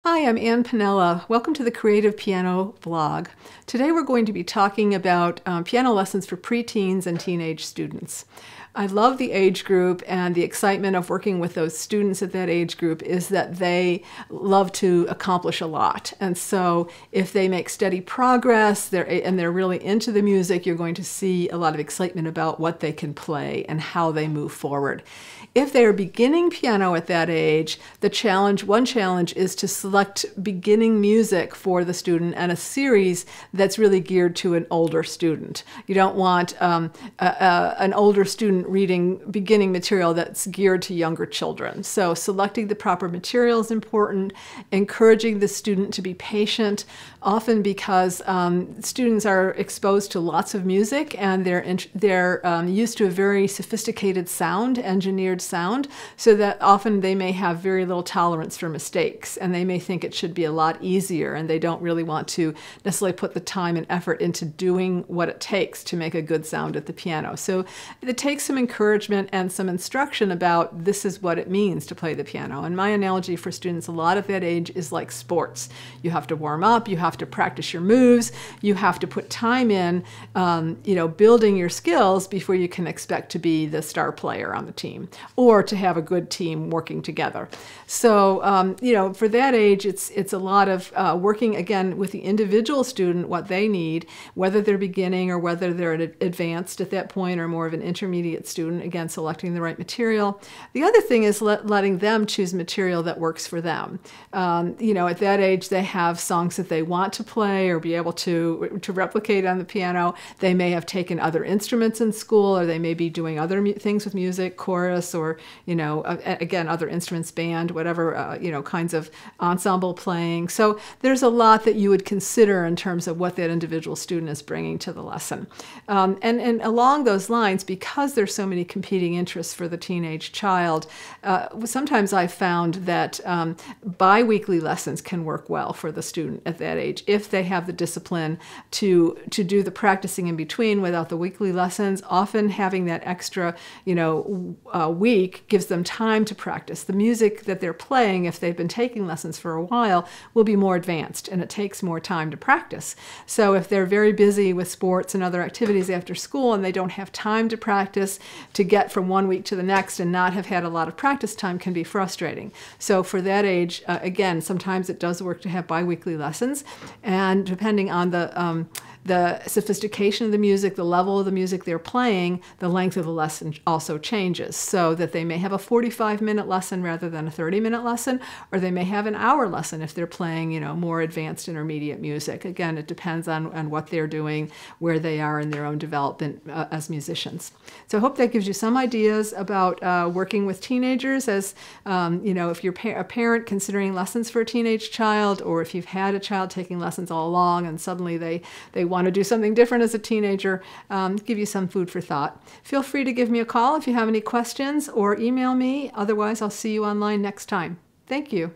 Hi, I'm Ann Piniella. Welcome to the Creative Piano Blog. Today we're going to be talking about piano lessons for preteens and teenage students. I love the age group, and the excitement of working with those students at that age group is that they love to accomplish a lot. And so if they make steady progress and they're really into the music, you're going to see a lot of excitement about what they can play and how they move forward. If they are beginning piano at that age, one challenge is to select beginning music for the student and a series that's really geared to an older student. You don't want an older student reading beginning material that's geared to younger children. So selecting the proper material is important, encouraging the student to be patient, often because students are exposed to lots of music and they're used to a very sophisticated sound, engineered sound, so that often they may have very little tolerance for mistakes, and they may think it should be a lot easier, and they don't really want to necessarily put the time and effort into doing what it takes to make a good sound at the piano. So it takes some encouragement and some instruction about this is what it means to play the piano. And my analogy for students a lot at that age is like sports. You have to warm up, you have to practice your moves, you have to put time in, building your skills before you can expect to be the star player on the team or to have a good team working together. So, for that age, it's a lot of working, again, with the individual student, what they need, whether they're beginning or whether they're advanced at that point or more of an intermediate student, again, selecting the right material. The other thing is letting them choose material that works for them. At that age, they have songs that they want to play or be able to replicate on the piano. They may have taken other instruments in school, or they may be doing other things with music, chorus, or again, other instruments, band, whatever, kinds of ensemble playing. So there's a lot that you would consider in terms of what that individual student is bringing to the lesson. And along those lines, because there's so many competing interests for the teenage child, sometimes I've found that bi-weekly lessons can work well for the student at that age if they have the discipline to do the practicing in between without the weekly lessons. Often having that extra, week gives them time to practice. The music that they're playing, if they've been taking lessons for a while, will be more advanced, and it takes more time to practice. So if they're very busy with sports and other activities after school and they don't have time to practice, to get from one week to the next and not have had a lot of practice time can be frustrating. So for that age, again, sometimes it does work to have bi-weekly lessons, and depending on the sophistication of the music, the level of the music they're playing, the length of the lesson also changes, so that they may have a 45-minute lesson rather than a 30-minute lesson, or they may have an hour lesson if they're playing, more advanced intermediate music. Again, it depends on what they're doing, where they are in their own development as musicians. So I hope that gives you some ideas about working with teenagers as, if you're a parent considering lessons for a teenage child, or if you've had a child taking lessons all along and suddenly they want to do something different as a teenager, give you some food for thought. Feel free to give me a call if you have any questions, or email me. Otherwise, I'll see you online next time. Thank you.